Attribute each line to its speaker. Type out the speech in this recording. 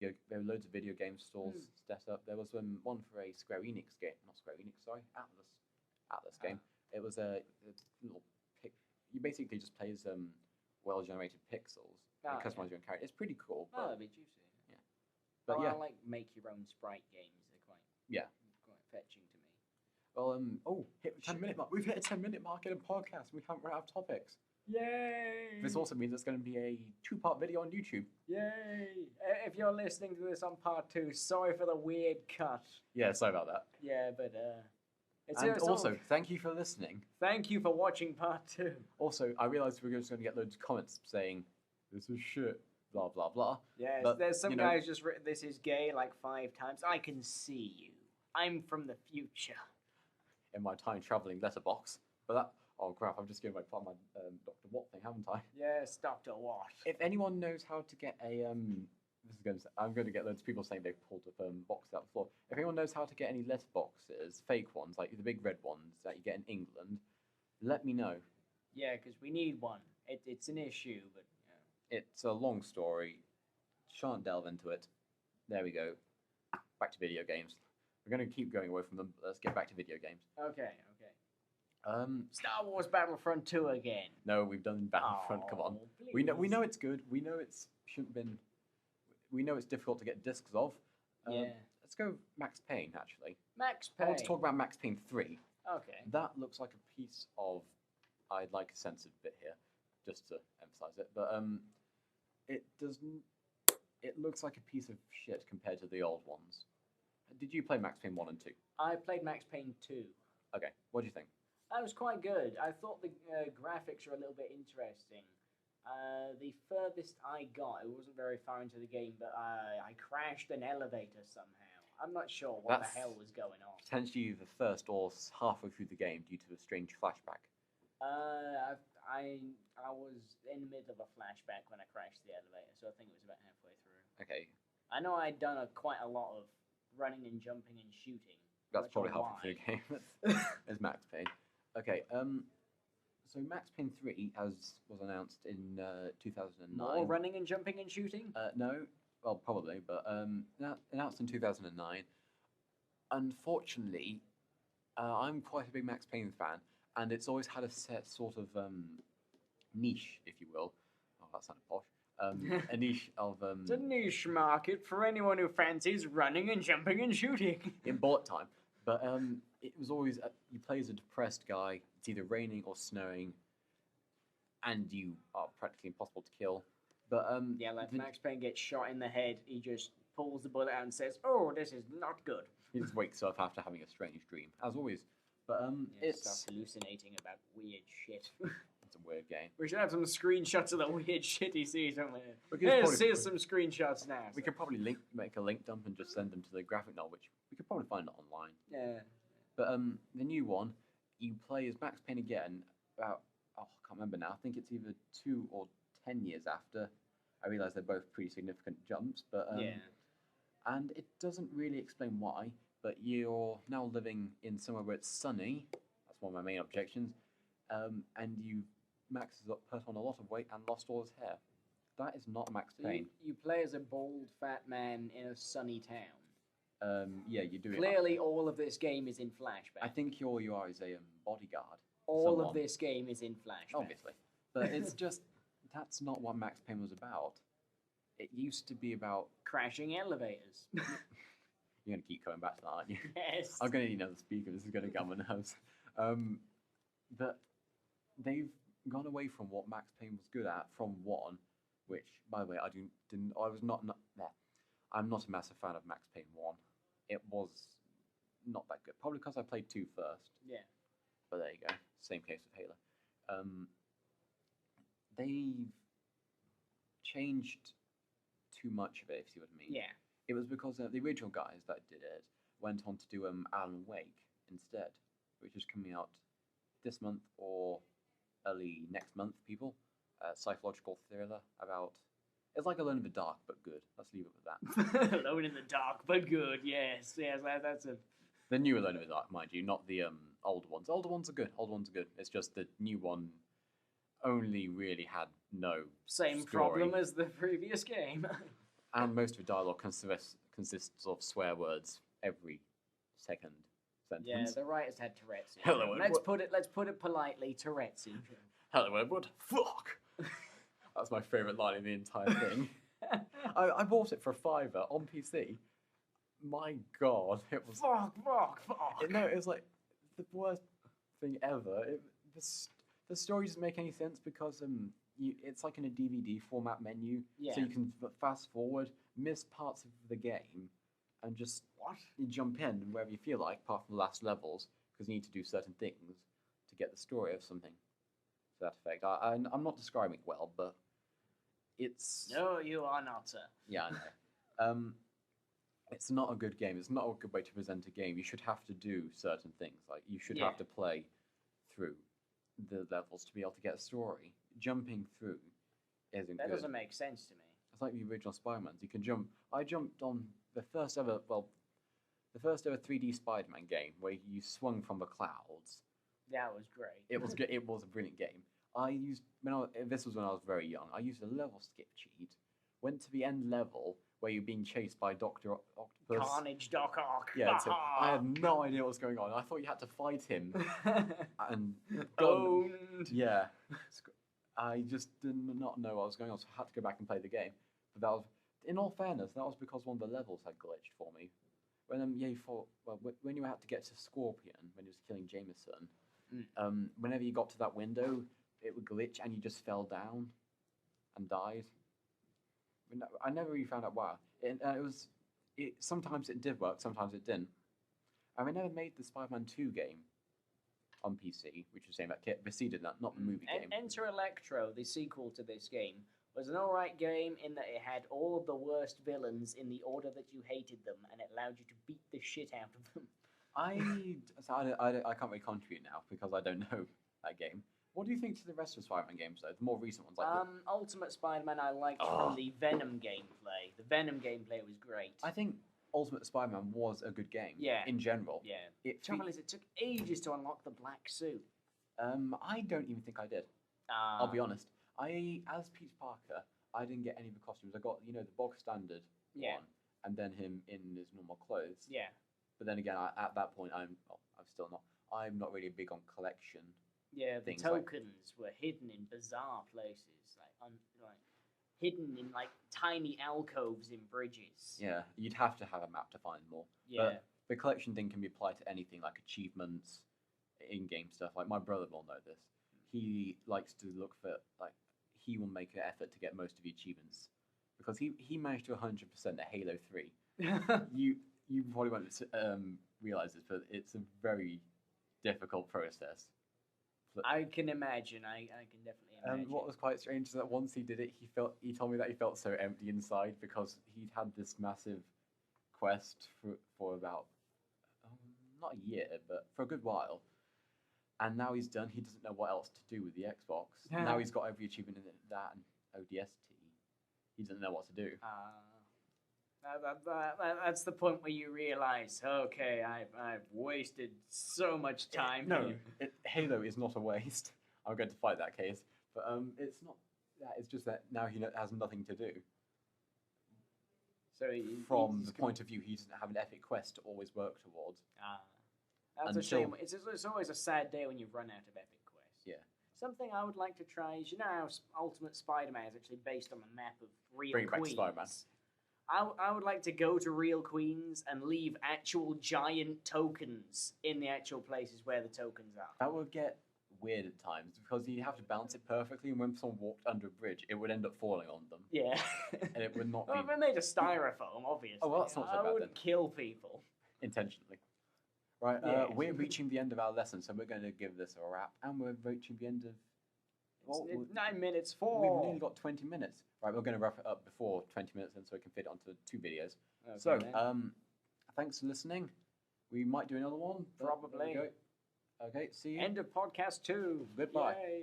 Speaker 1: There were loads of video game stores set up. There was one for a Square Enix game, not Square Enix, sorry, Atlas game. It was a little pic. You basically just play as well-generated pixels and customize your own character. It's pretty cool. But,
Speaker 2: that'd be juicy.
Speaker 1: Yeah, but
Speaker 2: I like make your own sprite games. They're quite fetching to me.
Speaker 1: Well, hit the 10-minute mark. We've hit a 10-minute mark in a podcast. We haven't run out of topics.
Speaker 2: Yay!
Speaker 1: This also means it's going to be a 2-part video on YouTube.
Speaker 2: Yay! If you're listening to this on part 2, sorry for the weird cut.
Speaker 1: Yeah, sorry about that.
Speaker 2: Yeah, but
Speaker 1: and also, thank you for listening.
Speaker 2: Thank you for watching part 2.
Speaker 1: Also, I realised we're just going to get loads of comments saying, this is shit, blah, blah, blah.
Speaker 2: Yes, but, there's some guys just written, this is gay, like 5 times. I can see you. I'm from the future.
Speaker 1: In my time-travelling letterbox. But that... Oh crap, I've just given my part of my Dr. Watt thing, haven't I?
Speaker 2: Yes, Dr. Watt.
Speaker 1: If anyone knows how to get a... I'm going to get loads of people saying they've pulled a box out the floor. If anyone knows how to get any letterboxes, fake ones, like the big red ones that you get in England, let me know.
Speaker 2: Yeah, because we need one. It's an issue, but... Yeah.
Speaker 1: It's a long story. Shan't delve into it. There we go. Back to video games. We're going to keep going away from them, but let's get back to video games.
Speaker 2: Okay. Star Wars Battlefront 2 again.
Speaker 1: No, we've done Battlefront. Come on, please. We know it's good. We know it's shouldn't been. We know it's difficult to get discs of. Let's go Max Payne actually.
Speaker 2: Max Payne.
Speaker 1: I want to talk about Max Payne 3.
Speaker 2: Okay.
Speaker 1: That looks like a piece of. I'd like a censored bit here, just to emphasize it. But it doesn't. It looks like a piece of shit compared to the old ones. Did you play Max Payne 1 and 2?
Speaker 2: I played Max Payne 2.
Speaker 1: Okay, what do you think?
Speaker 2: That was quite good. I thought the graphics were a little bit interesting. The furthest I got, it wasn't very far into the game, but I crashed an elevator somehow. I'm not sure what the hell was going on.
Speaker 1: Potentially the first or halfway through the game due to a strange flashback.
Speaker 2: I was in the middle of a flashback when I crashed the elevator, so I think it was about halfway through.
Speaker 1: Okay.
Speaker 2: I know I'd done quite a lot of running and jumping and shooting.
Speaker 1: That's probably halfway through the game. It's Max Payne. Okay, so Max Payne 3 was announced in 2009.
Speaker 2: More running and jumping and shooting?
Speaker 1: No, well, probably, but announced in 2009. Unfortunately, I'm quite a big Max Payne fan, and it's always had a set sort of niche, if you will. Oh, that sounded posh. A niche of...
Speaker 2: It's a niche market for anyone who fancies running and jumping and shooting.
Speaker 1: In bullet time. But it was always, you play as a depressed guy, it's either raining or snowing, and you are practically impossible to kill. But
Speaker 2: like Max Payne gets shot in the head, he just pulls the bullet out and says, "Oh, this is not good."
Speaker 1: He just wakes up after having a strange dream, as always. But
Speaker 2: starts hallucinating about weird shit.
Speaker 1: It's a weird game.
Speaker 2: We should have some screenshots of the weird shit he sees, don't we? Here's some screenshots now.
Speaker 1: We could probably make a link dump and just send them to the graphic novel, which we could probably find it online.
Speaker 2: Yeah.
Speaker 1: But the new one, you play as Max Payne again about, I can't remember now, I think it's either 2 or 10 years after. I realise they're both pretty significant jumps, but and it doesn't really explain why, but you're now living in somewhere where it's sunny. That's one of my main objections. And Max has put on a lot of weight and lost all his hair. That is not Max Payne.
Speaker 2: You play as a bald, fat man in a sunny town.
Speaker 1: Yeah, you do.
Speaker 2: Clearly, all of this game is in flashback.
Speaker 1: I think all you are is a bodyguard.
Speaker 2: All of this game is in flashback.
Speaker 1: Obviously. But it's just, that's not what Max Payne was about. It used to be about...
Speaker 2: crashing elevators.
Speaker 1: You're going to keep coming back to that, aren't you?
Speaker 2: Yes.
Speaker 1: I'm going to need another speaker. This is going to get on my nerves. But they've gone away from what Max Payne was good at from 1, which, by the way, I'm not a massive fan of Max Payne 1. It was not that good. Probably because I played 2 first.
Speaker 2: Yeah.
Speaker 1: But there you go. Same case with Halo. They've changed too much of it, if you see what I mean.
Speaker 2: Yeah.
Speaker 1: It was because the original guys that did it went on to do Alan Wake instead, which is coming out this month or early next month, people. Psychological thriller about... It's like Alone in the Dark, but good. Let's leave it with
Speaker 2: that. Alone in the Dark, but good. Yes, that's it.
Speaker 1: The new Alone in the Dark, mind you, not the older ones. Older ones are good. It's just the new one only really had no
Speaker 2: same
Speaker 1: story.
Speaker 2: problem as the previous game.
Speaker 1: And most of the dialogue consists of swear words every second sentence.
Speaker 2: Yeah, the writers had Tourette's
Speaker 1: Hello,
Speaker 2: syndrome.
Speaker 1: Edward.
Speaker 2: Let's put it politely, Tourette's syndrome.
Speaker 1: Hello, Edward. Fuck! That's my favourite line in the entire thing. I bought it for $5 on PC. My God, it was...
Speaker 2: Fuck.
Speaker 1: It was like the worst thing ever. The story doesn't make any sense because it's like in a DVD format menu, so you can fast forward, miss parts of the game, and just you jump in wherever you feel like, apart from the last levels, because you need to do certain things to get the story of something. To that effect, I'm not describing it well, but it's...
Speaker 2: No, you are not, sir.
Speaker 1: Yeah, I know. It's not a good game. It's not a good way to present a game. You should have to do certain things. Like, you should have to play through the levels to be able to get a story. Jumping through isn't
Speaker 2: That
Speaker 1: good.
Speaker 2: doesn't make sense to me.
Speaker 1: It's like the original Spider-Man. You can jump... I jumped on the first ever 3D Spider-Man game where you swung from the clouds.
Speaker 2: That was great.
Speaker 1: It was good. It was a brilliant game. This was when I was very young. I used a level skip cheat, went to the end level where you're being chased by Dr. Octopus.
Speaker 2: Carnage Doc Ock.
Speaker 1: Yeah, I had no idea what was going on. I thought you had to fight him. And
Speaker 2: Owned.
Speaker 1: yeah. I just did not know what was going on, so I had to go back and play the game. But that was, in all fairness, that was because one of the levels had glitched for me. When when you had to get to Scorpion, when he was killing Jameson, whenever you got to that window, it would glitch and you just fell down and died. I never really found out why. Sometimes it did work, sometimes it didn't. And they never made the Spider-Man 2 game on PC, which was saying that preceded that, not the movie game.
Speaker 2: Enter Electro, the sequel to this game, was an alright game in that it had all of the worst villains in the order that you hated them, and it allowed you to beat the shit out of them.
Speaker 1: I can't really contribute now because I don't know that game. What do you think to the rest of Spider-Man games, though? The more recent ones, like
Speaker 2: Ultimate Spider-Man, I liked from the Venom gameplay. The Venom gameplay was great.
Speaker 1: I think Ultimate Spider-Man was a good game.
Speaker 2: Yeah.
Speaker 1: In general.
Speaker 2: Yeah. The trouble is, it took ages to unlock the black suit.
Speaker 1: I don't even think I did. I'll be honest. As Peter Parker, I didn't get any of the costumes. I got the bog standard one, and then him in his normal clothes.
Speaker 2: Yeah.
Speaker 1: But then again, at that point, I'm not really big on collection.
Speaker 2: Yeah, the tokens were hidden in bizarre places, like hidden in like tiny alcoves in bridges.
Speaker 1: Yeah, you'd have to have a map to find them all.
Speaker 2: Yeah.
Speaker 1: But the collection thing can be applied to anything, like achievements, in-game stuff. Like my brother will know this. He likes to look for he will make an effort to get most of the achievements because he managed to 100% at Halo 3. You probably won't realize this, but it's a very difficult process.
Speaker 2: I can imagine. I can definitely imagine.
Speaker 1: What was quite strange is that once he did it, he told me that he felt so empty inside because he'd had this massive quest for about not a year, but for a good while. And now he's done. He doesn't know what else to do with the Xbox. Now he's got every achievement in that and ODST. He doesn't know what to do.
Speaker 2: That's the point where you realize, okay, I've wasted so much time.
Speaker 1: Halo is not a waste. I'm going to fight that case, but it's not that. It's just that now he has nothing to do.
Speaker 2: So
Speaker 1: from the point of view, he doesn't have an epic quest to always work towards.
Speaker 2: That's a shame. It's always a sad day when you run out of epic quests.
Speaker 1: Yeah.
Speaker 2: Something I would like to try is, how Ultimate Spider-Man is actually based on a map of real
Speaker 1: Bring
Speaker 2: Queens.
Speaker 1: back Spider-Man.
Speaker 2: I would like to go to real Queens and leave actual giant tokens in the actual places where the tokens are.
Speaker 1: That would get weird at times because you have to balance it perfectly, and when someone walked under a bridge, it would end up falling on them.
Speaker 2: Yeah.
Speaker 1: And it would not be...
Speaker 2: Well, they're made of styrofoam, obviously.
Speaker 1: Oh, well, that's not so bad
Speaker 2: I wouldn't kill people.
Speaker 1: Intentionally. Right, we're reaching the end of our lesson, so we're going to give this a wrap, and we're reaching the end of...
Speaker 2: 9 minutes, 4.
Speaker 1: We've nearly got 20 minutes. Right, we're going to wrap it up before 20 minutes, and so we can fit it onto 2 videos.
Speaker 2: Okay,
Speaker 1: so, thanks for listening. We might do another one.
Speaker 2: Probably.
Speaker 1: Okay, see you.
Speaker 2: End of podcast 2.
Speaker 1: Goodbye.
Speaker 2: Yay.